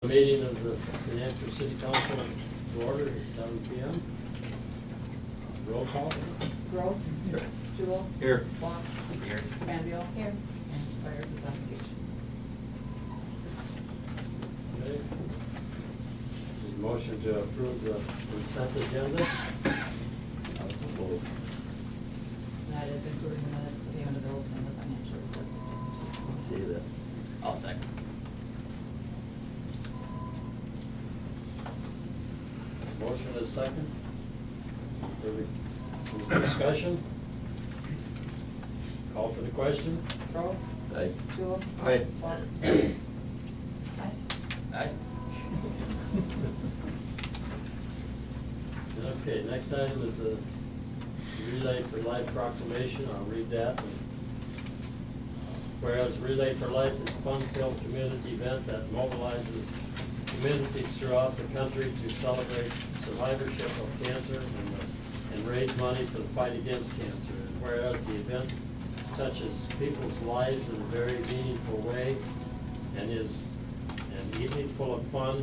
meeting of the St. Ansgar City Council to order at 7 p.m. Roll call. Grove. Here. Jewel. Here. Block. Here. Granville. Here. And Spires is on vacation. Okay. Need a motion to approve the consent agenda. That is including the minutes, the payment of bills, and the financial reports. See that. I'll second. Motion is second. Further discussion? Call for the question. Grove. Aye. Jewel. Aye. Block. Aye. Aye. Okay, next item is the Relay for Life proclamation. I'll read that. Whereas Relay for Life is a fun-filled community event that mobilizes communities throughout the country to celebrate survivorship of cancer and raise money for the fight against cancer. And whereas the event touches people's lives in a very meaningful way and is an evening full of fun,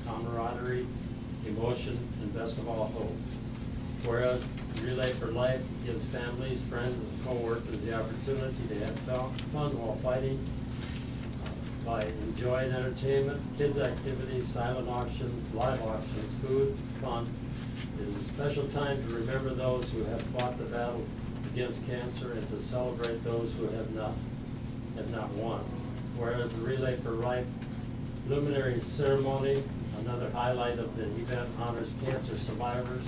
camaraderie, emotion, and best of all, hope. Whereas Relay for Life gives families, friends, and co-workers the opportunity to have fun while fighting by enjoying entertainment, kids' activities, silent auctions, live auctions, food, fun. It is a special time to remember those who have fought the battle against cancer and to celebrate those who have not won. Whereas the Relay for Life luminary ceremony, another highlight of the event, honors cancer survivors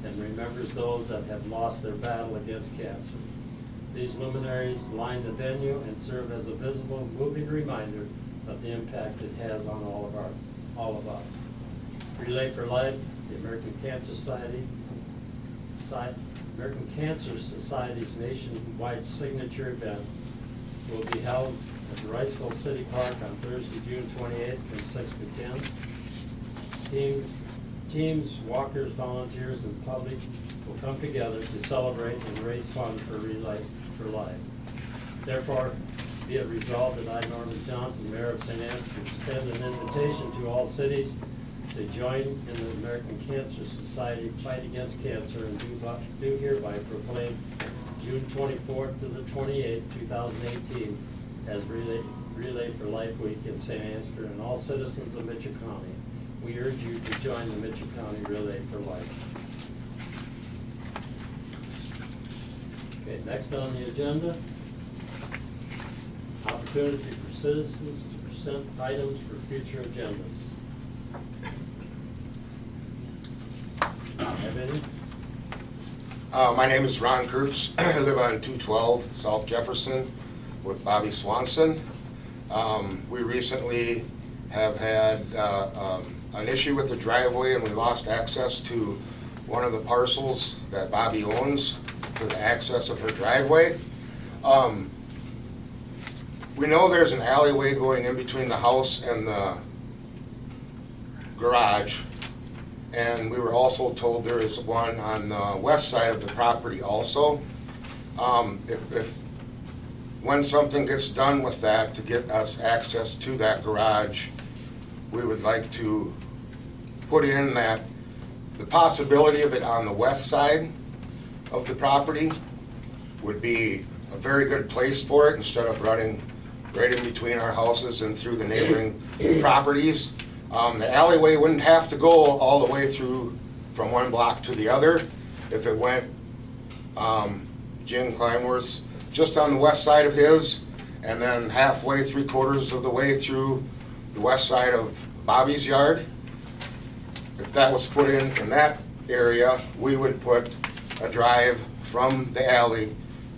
and remembers those that have lost their battle against cancer. These luminaries line the venue and serve as a visible, moving reminder of the impact it has on all of us. Relay for Life, the American Cancer Society's nationwide signature event, will be held at the Riceville City Park on Thursday, June 28th from 6 to 10. Teams, walkers, volunteers, and public will come together to celebrate and raise funds for Relay for Life. Therefore, be it resolved that I, Norman Johnson, Mayor of St. Ansgar, extend an invitation to all cities to join in the American Cancer Society fight against cancer and do hereby proclaim June 24th to the 28th, 2018 as Relay for Life Week in St. Ansgar and all citizens of Mitchell County. We urge you to join the Mitchell County Relay for Life. Okay, next on the agenda, opportunity for citizens to present items for future agendas. Have any? My name is Ron Kurtz. I live on 212 South Jefferson with Bobby Swanson. We recently have had an issue with the driveway and we lost access to one of the parcels that Bobby owns for the access of her driveway. We know there's an alleyway going in between the house and the garage, and we were also told there is one on the west side of the property also. When something gets done with that to get us access to that garage, we would like to put in that the possibility of it on the west side of the property would be a very good place for it instead of running right in between our houses and through the neighboring properties. The alleyway wouldn't have to go all the way through from one block to the other if it went Jim Kleinworth's just on the west side of his and then halfway, 3/4 of the way through the west side of Bobby's yard. If that was put in that area, we would put a drive from the alley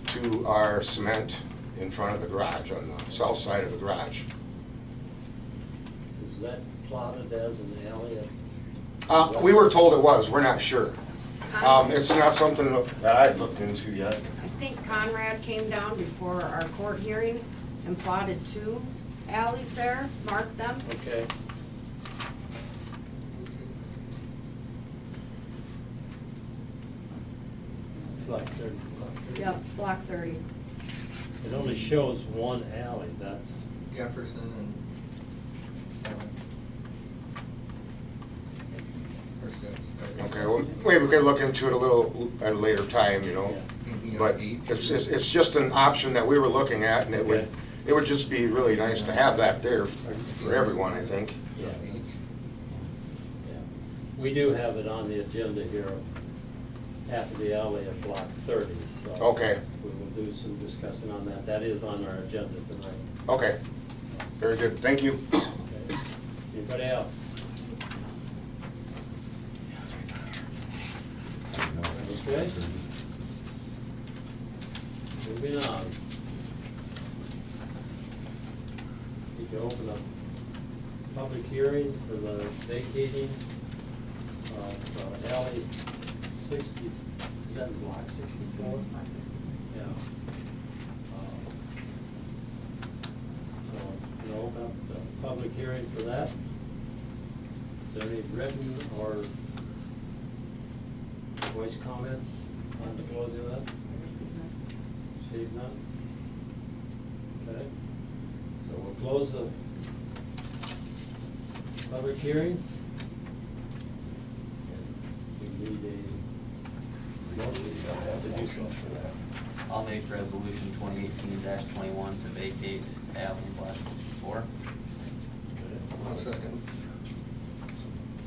to our cement in front of the garage, on the south side of the garage. Is that plotted as an alley? We were told it was, we're not sure. It's not something that I've looked into yet. I think Conrad came down before our court hearing and plotted 2 alleys there, marked them. Okay. Block 30. Yep, block 30. It only shows one alley, that's, Jefferson and 7. Okay, well, maybe we could look into it a little at a later time, you know? But it's just an option that we were looking at, and Okay. it would just be really nice to have that there for everyone, I think. Yeah. We do have it on the agenda here, half of the alley at block 30, so. Okay. We will do some discussing on that. That is on our agenda tonight. Okay, very good, thank you. Okay. Anybody else? Okay. Moving on. Need to open a public hearing for the vacating of alley 60, is that block 64? Yeah. So, we'll open up the public hearing for that. Is there any written or voice comments on the closing of that? Received none? Okay. So we'll close the public hearing. We need a motion to do so for that. I'll make resolution 2018-21 to vacate alley block 64. I'll second.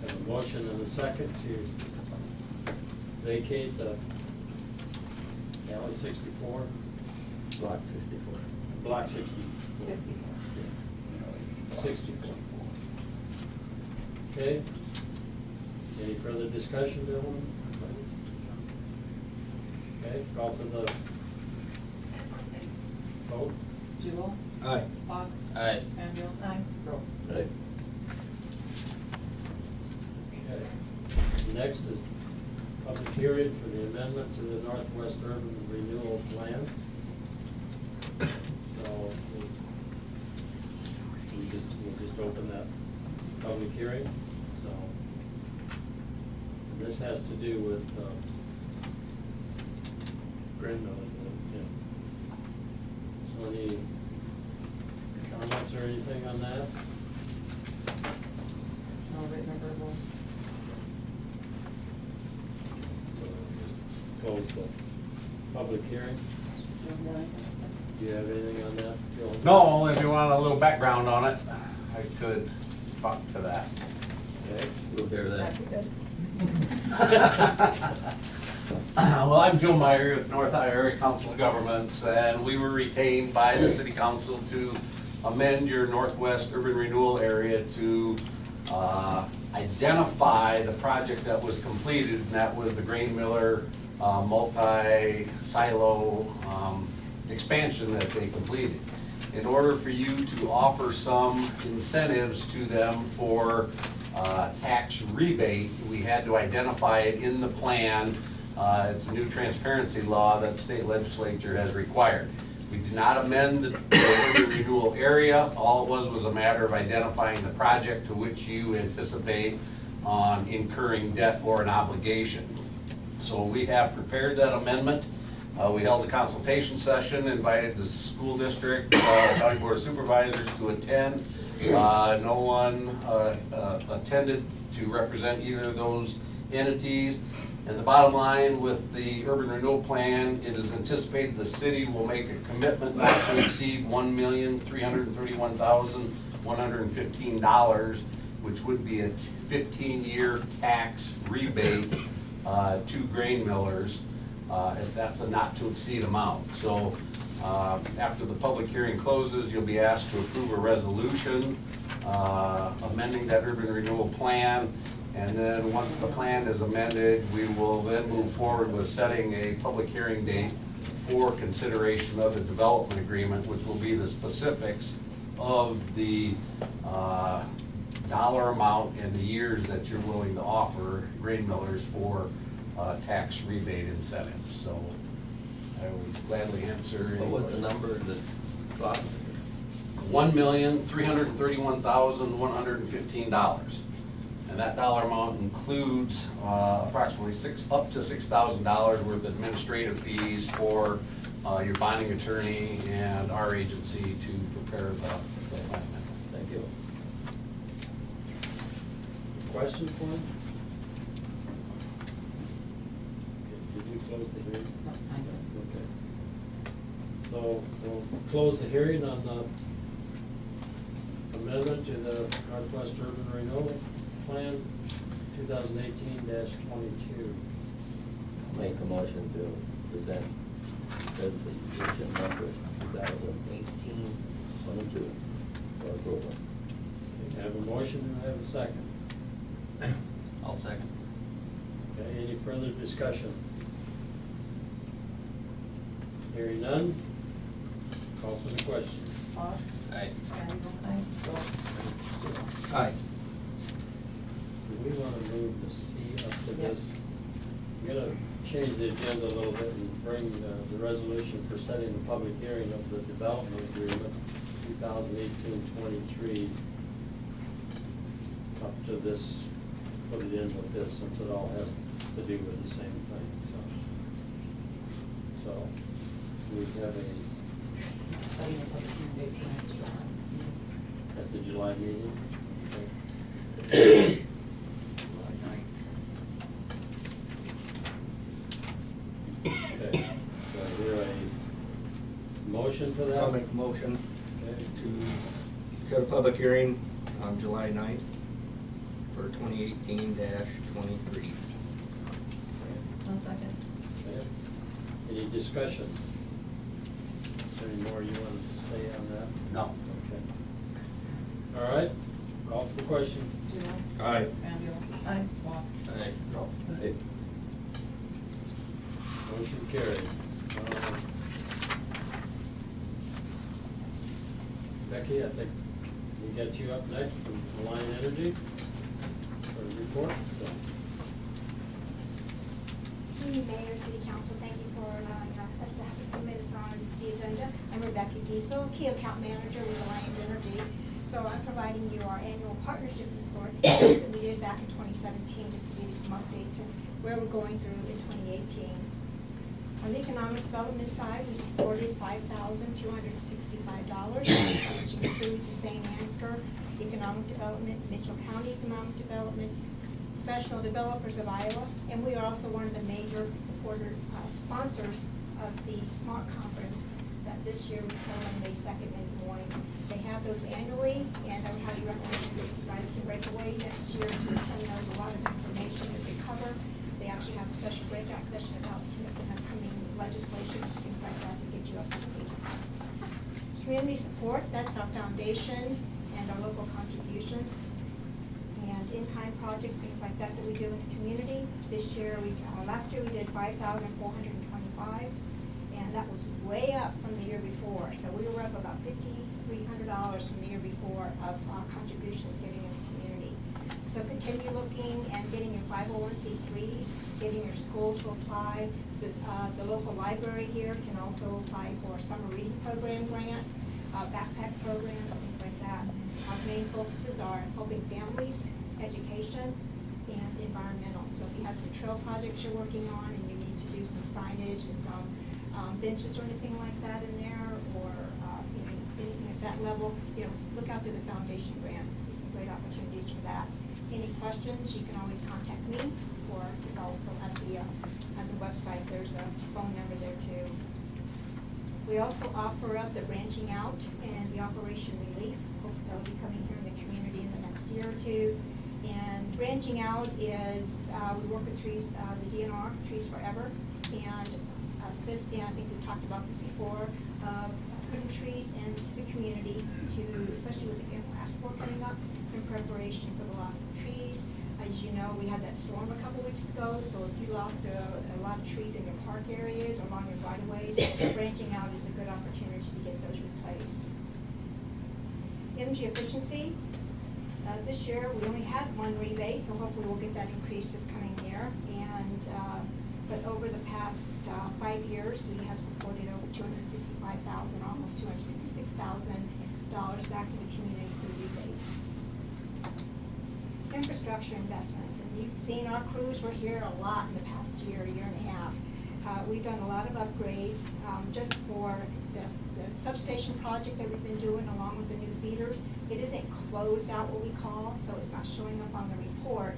Have a motion and a second to vacate the alley 64? Block 64. Block 64. 64. Okay. Any further discussion, gentlemen? Okay, call for the vote. Jewel? Aye. Bach? Aye. Andrew? Aye. Roll. Right. Okay. Next is public hearing for the amendment to the Northwest Urban Renewal Plan. So we'll just open that public hearing. So and this has to do with Greenville, isn't it? Yeah. So any comments or anything on that? No written or verbal. So we'll just close the public hearing. Do you have anything on that, Joe? No, if you want a little background on it, I could talk to that. Okay. We'll hear that. That'd be good. Well, I'm Joe Meyer with North Iowa Area Council of Governments, and we were retained by the city council to amend your Northwest Urban Renewal Area to identify the project that was completed, and that was the Grain Miller multi-silo expansion that they completed. In order for you to offer some incentives to them for tax rebate, we had to identify it in the plan. It's a new transparency law that the state legislature has required. We did not amend the urban renewal area. All it was a matter of identifying the project to which you anticipate on incurring debt or an obligation. So we have prepared that amendment. We held a consultation session, invited the school district, county board of supervisors to attend. No one attended to represent either of those entities. And the bottom line with the urban renewal plan, it is anticipated the city will make a commitment not to exceed $1,331,115, which would be a 15-year tax rebate to grain millers. If that's a not to exceed amount. So after the public hearing closes, you'll be asked to approve a resolution amending that urban renewal plan. And then once the plan is amended, we will then move forward with setting a public hearing date for consideration of the development agreement, which will be the specifics of the dollar amount and the years that you're willing to offer grain millers for tax rebate incentives. So I would gladly answer. What was the number that Bob? $1,331,115. And that dollar amount includes approximately up to $6,000 worth of administrative fees for your bonding attorney and our agency to prepare the amendment. Thank you. Question for him? close the hearing? No, I do. Okay. So we'll close the hearing on the amendment to the Northwest Urban Renewal Plan 2018-22. Make a motion to present resolution number 2018-22 for approval. I have a motion and I have a second. I'll second. Okay, any further discussion? Hearing none, call for the question. Bob? Aye. Randall? Bill? Aye. Do we want to move the C up to Yep. this? I'm gonna change the agenda a little bit and bring the resolution for setting the public hearing of the development agreement 2018-23 up to this, put it in with this, since it all has to do with the same thing, so. We have Setting a public hearing date for next July. at the July meeting. Okay, do I hear a motion for that? I'll make a motion Okay. to set a public hearing on July 9th for 2018-23. One second. Okay. Any discussion? Is there any more you want to say on that? No. Okay. All right, call for the question. Julie? Aye. Randall? Aye. Bob? Aye. Aye. Motion carried. Becky, I think we get you up next from Alliant Energy for a report, so. Mayor, City Council, thank you for allowing us to have a few minutes on the agenda. I'm Rebecca Diesel, Key Account Manager with Alliant Energy. So I'm providing you our annual partnership report that we did back in 2017, just to give you some updates on where we're going through in 2018. On the economic development side, we supported $5,265, which includes the St. Ansgar Economic Development, Mitchell County Economic Development, Professional Developers of Iowa, and we are also one of the major sponsors of the SMART conference that this year was held on May 2nd in Des Moines. They have those annually, and I would highly recommend that you guys can break away next year to attend those. A lot of information that they cover. They actually have a special breakout session about upcoming legislations, things like that, to get you up to date. Community support, that's our foundation and our local contributions. And in-kind projects, things like that we do in the community. This year, last year we did 5,425, and that was way up from the year before. So we were up about $5,300 from the year before of contributions given in the community. So continue looking and getting your 501c3s, getting your school to apply. The local library here can also apply for summer reading program grants, backpack programs, things like that. Our main focuses are helping families, education, and environmental. So if you have some trail projects you're working on and you need to do some signage and some benches or anything like that in there, or anything at that level, look out to the foundation grant. There's some great opportunities for that. Any questions, you can always contact me, or it's also at the website. There's a phone number there too. We also offer up the branching out and the Operation Relief. Hopefully that'll be coming here in the community in the next year or two. And branching out is, we work with trees, the DNR, Trees Forever, and assist in, I think we've talked about this before, putting trees into the community to, especially with the ash coming up, in preparation for the loss of trees. As you know, we had that storm a couple weeks ago, so if you lost a lot of trees in your park areas or along your right-of-ways, branching out is a good opportunity to get those replaced. Energy efficiency. This year, we only had one rebate, so hopefully we'll get that increase this coming year. And but over the past 5 years, we have supported over $265,000, almost $266,000 back in the community through rebates. Infrastructure investments, and you've seen our crews were here a lot in the past year and a half. We've done a lot of upgrades just for the substation project that we've been doing along with the new feeders. It isn't closed out, what we call, so it's not showing up on the report.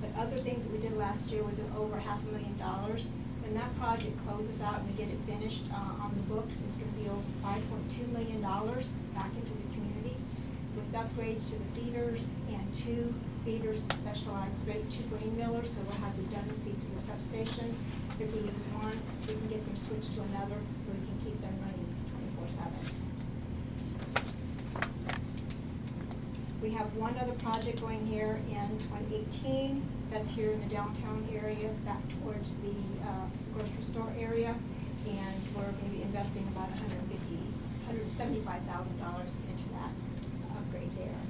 But other things that we did last year was over $500,000. When that project closes out and we get it finished on the books, it's gonna be over $5.2 million back into the community with upgrades to the feeders and 2 feeders specialized straight to grain millers, so we'll have redundancy to the substation. If we use one, we can get them switched to another, so we can keep them running 24/7. We have one other project going here in 2018, that's here in the downtown area, back towards the grocery store area, and we're gonna be investing about $175,000 into that upgrade there.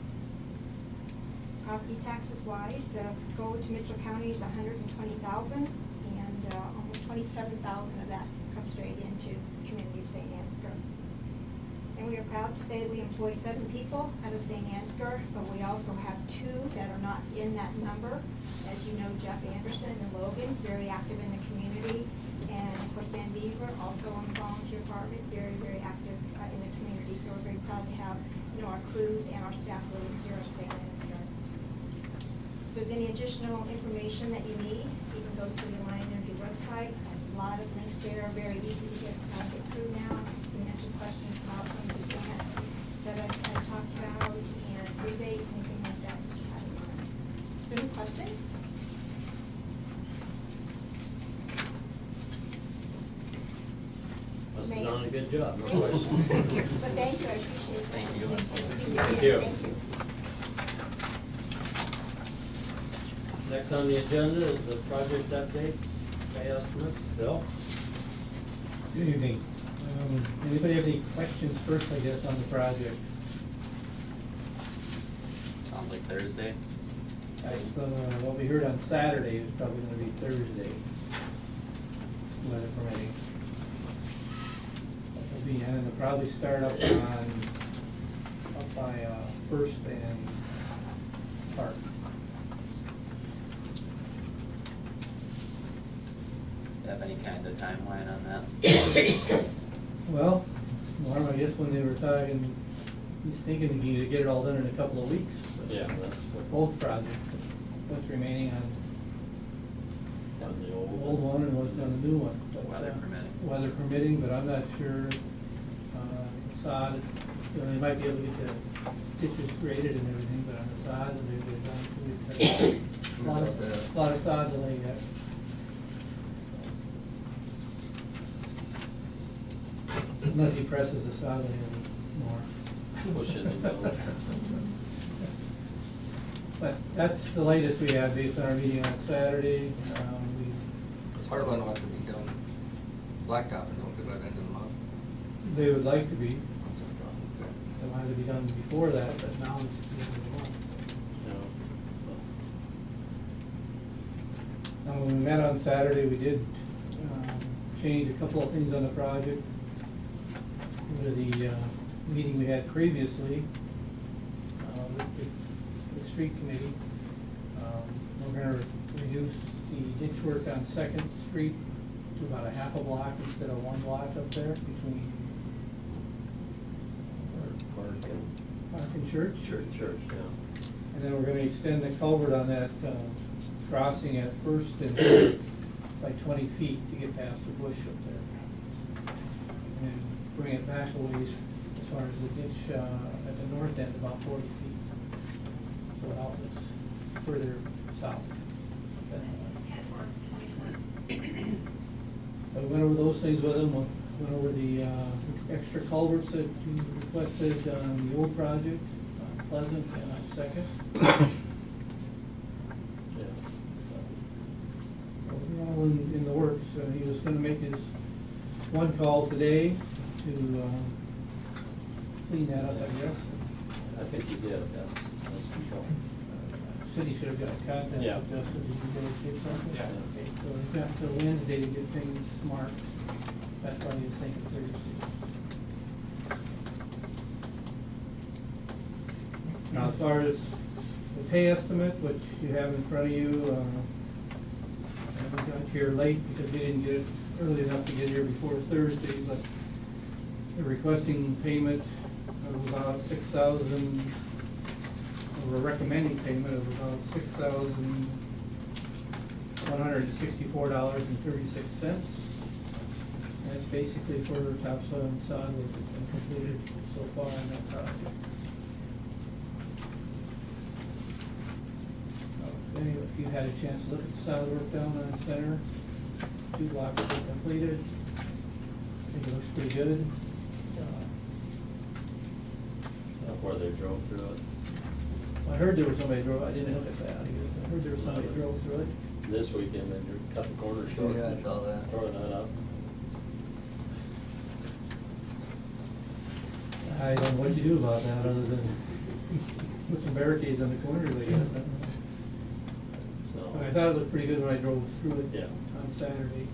Property taxes wise, go to Mitchell County is $120,000, and almost $27,000 of that comes straight into the community of St. Ansgar. And we are proud to say that we employ 7 people out of St. Ansgar, but we also have 2 that are not in that number. As you know, Jeff Anderson and Logan, very active in the community, and of course Sam Beaver, also on the volunteer department, very, very active in the community. So we're very proud to have, our crews and our staff living here in St. Ansgar. If there's any additional information that you need, you can go to the Alliant Energy website. There's a lot of links there, very easy to get through now. You can answer questions about some of the grants that I talked about and rebates, anything like that that you have in mind. So any questions? Must have Mayor. done a good job, no questions. But thank you, I appreciate it. Thank you. Thank you. Thank you. Next on the agenda is the project updates, pay estimates. Bill? Good evening. Anybody have any questions first, I guess, on the project? Sounds like Thursday. That's, what we heard on Saturday is probably gonna be Thursday, weather permitting. That'll be, and it'll probably start up by First and Park. Have any kind of timeline on that? Well, Norm, I guess when they were talking, he's thinking he could get it all done in a couple of weeks. Yeah, that's For what, both projects, what's remaining on on the the old old one and what's on the new one. But, Weather permitting. Weather permitting, but I'm not sure, sod, so they might be able to get the ditches graded and everything, but on the sod, they're done 2 weeks. Lot of sod delay yet. Unless he presses the sod a little more. pushing it down. But that's the latest we have based on our meeting on Saturday. Heartland ought to be done, blacktop, don't be by the end of the month. They would like to be, That's what I thought. they wanted to be done before that, but now it's the end of the month. You know, Now, when we met on Saturday, we did change a couple of things on the project. With the meeting we had previously with the street committee, we're gonna reduce the ditch work on Second Street to about a half a block instead of 1 block up there between Park and Church. Church, yeah. And then we're gonna extend the culvert on that crossing at First and Third by 20 feet to get past the bush up there. And bring it back a ways as far as the ditch at the north end, about 40 feet. So it outlets further south. So we went over those things with them, went over the extra culverts that you requested on the old project, on Pleasant and on Second. Yeah. So they're all in the works. He was gonna make his one call today to clean that up, I guess. I think you did, that's control. City should have got a contact Yeah. with us, if you guys did something. Yeah. Okay, so we've got till Wednesday to get things marked. That's why he's thinking Thursday. Now, as far as the pay estimate, which you have in front of you, we got here late because we didn't get it early enough to get here before Thursday, but they're requesting payment of about 6,000, or a recommending payment of about $164.36. That's basically for topsoil and sod work that's been completed so far on that project. Okay, if you had a chance to look at the sod work down on Center, 2 blocks have been completed. I think it looks pretty good. Up where they drove through it. I heard there was somebody drove, I didn't look at that, I heard there was somebody drove through it. This weekend, they cut the corner short. Yeah, I saw that. Throwing that up. I don't know what you do about that, other than put some barricades on the corners, I guess. But I thought it looked pretty good when I drove through it Yeah. on Saturday.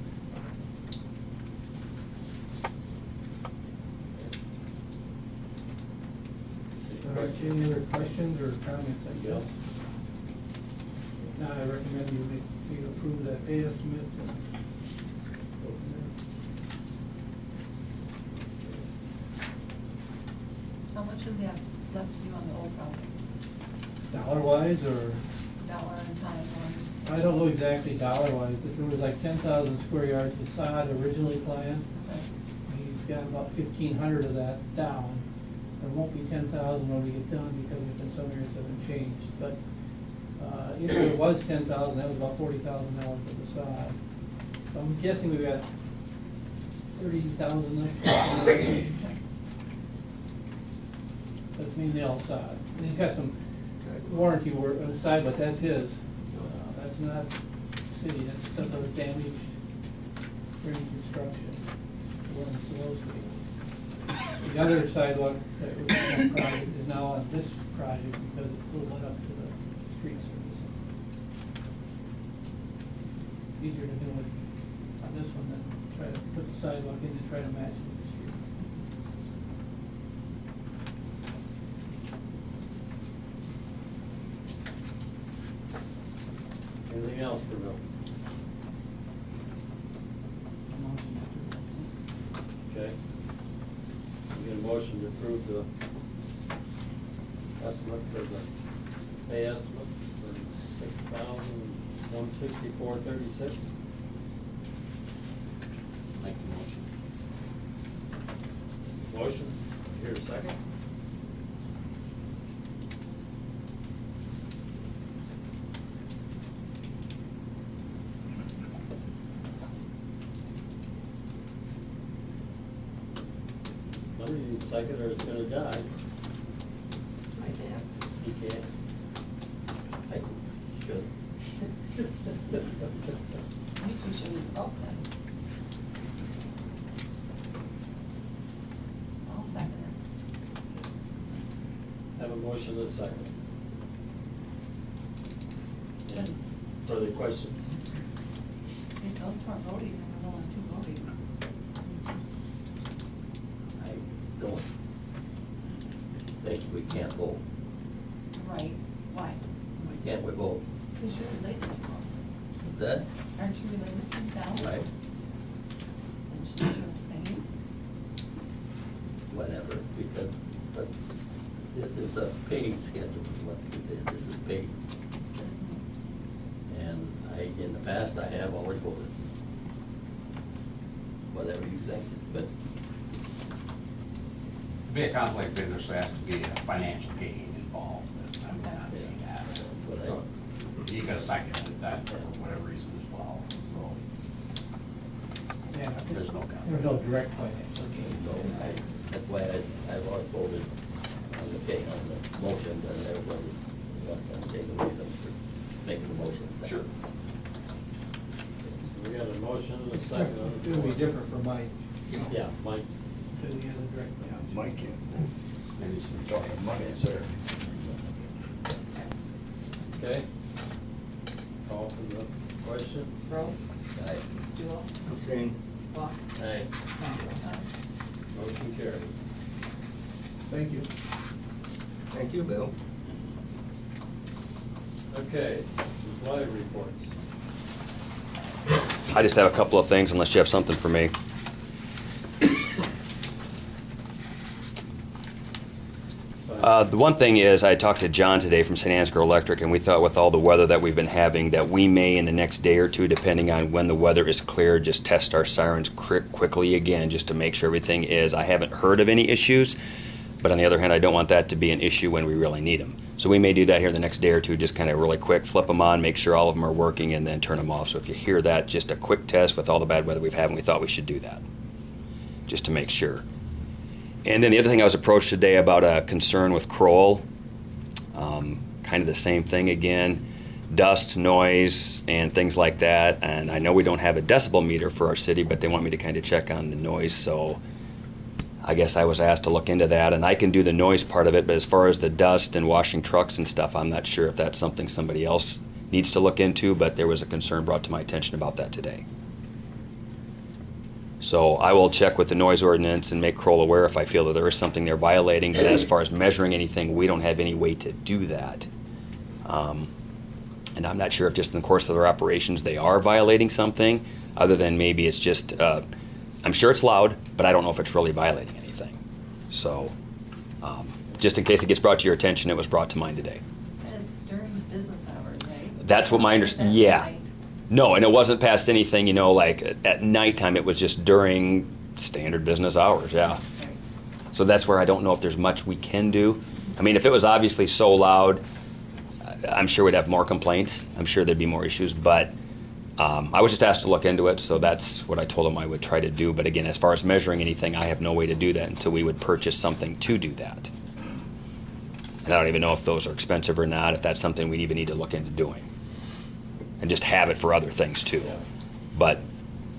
All right, any other questions or comments, I guess? If not, I recommend you approve that pay estimate and go from there. How much do we have left to do on the old project? Dollar-wise, or? Dollar and time one? I don't know exactly dollar-wise, but there was like 10,000 square yards of sod originally planned. Okay. He's got about 1,500 of that down. There won't be 10,000 when we get done because there's been some areas that have changed. But if it was 10,000, that was about $40,000 for the sod. So I'm guessing we've got 30,000 left. That's mainly all sod. And he's got some warranty work on the side, but that's his. That's not city, that's stuff that was damaged during construction. It wasn't supposed to be. The other sidewalk that was on that project is now on this project because it pulled it up to the street surface. Easier to do it on this one than try to put the sidewalk in to try to match it with the street. Anything else for Bill? Motion after the estimate. Okay. We get a motion to approve the estimate for the pay estimate for $6,164.36. Make the motion. Motion, here a second. Somebody needs a second or it's gonna die. I can't. You can't. I should. I think we should vote then. I'll second it. Have a motion and a second. Any further questions? If those two are voting, and we're only two voting. I don't think we can't vote. Right, why? Why can't we vote? Because you're related to them. Is that Aren't you related to them? right? And should you abstain? Whatever, because, but this is a paid schedule, is what we said, this is paid. And in the past, I have always voted. Whatever you think, but To be a conflict of interest, there has to be a financial gain involved, and I would not see that. But I- So, you could have seconded that for whatever reason as well, so. Yeah, There's no conflict. There's no direct financial gain. so that's why I've always voted on the pay, on the motion, and everybody wants to take away them for making the motion. Sure. So we got a motion and a second on the It would be floor. different for Mike, Yeah, Mike. because he has a direct Yeah, financial. Mike can't. Maybe some- Talking money, sir. Okay. Call for the question. Roll, Aye. Jewel, I'm saying, Walk, Aye. Andrew. Motion carried. Thank you. thank you, Bill. Okay, employee reports. I just have a couple of things unless you have something for me. The one thing is, I talked to John today from St. Ansgar Electric, and we thought with all the weather that we've been having, that we may in the next day or two, depending on when the weather is clear, just test our sirens quickly again, just to make sure everything is. I haven't heard of any issues, but on the other hand, I don't want that to be an issue when we really need them. So we may do that here the next day or two, just kind of really quick, flip them on, make sure all of them are working, and then turn them off. So if you hear that, just a quick test with all the bad weather we've had, and we thought we should do that, just to make sure. And then the other thing, I was approached today about a concern with Kroll. Kind of the same thing again, dust, noise, and things like that. And I know we don't have a decibel meter for our city, but they want me to kind of check on the noise. So I guess I was asked to look into that, and I can do the noise part of it, but as far as the dust and washing trucks and stuff, I'm not sure if that's something somebody else needs to look into, but there was a concern brought to my attention about that today. So I will check with the noise ordinance and make Kroll aware if I feel that there is something they're violating, but as far as measuring anything, we don't have any way to do that. And I'm not sure if just in the course of their operations they are violating something, other than maybe it's just, I'm sure it's loud, but I don't know if it's really violating anything. So, just in case it gets brought to your attention, it was brought to mine today. And it's during business hours, right? That's what my understanding, yeah. No, and it wasn't past anything, you know, like at nighttime, it was just during standard business hours, yeah. Right. So that's where I don't know if there's much we can do. I mean, if it was obviously so loud, I'm sure we'd have more complaints. I'm sure there'd be more issues, but I was just asked to look into it, so that's what I told them I would try to do. But again, as far as measuring anything, I have no way to do that until we would purchase something to do that. And I don't even know if those are expensive or not, if that's something we even need to look into doing. And just have it for other things too. But,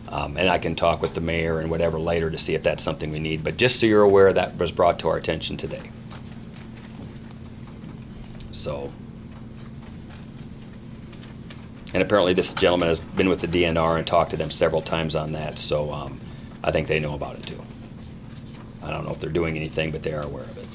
and I can talk with the mayor and whatever later to see if that's something we need. But just so you're aware, that was brought to our attention today. So. And apparently this gentleman has been with the DNR and talked to them several times on that, so I think they know about it too. I don't know if they're doing anything, but they are aware of it.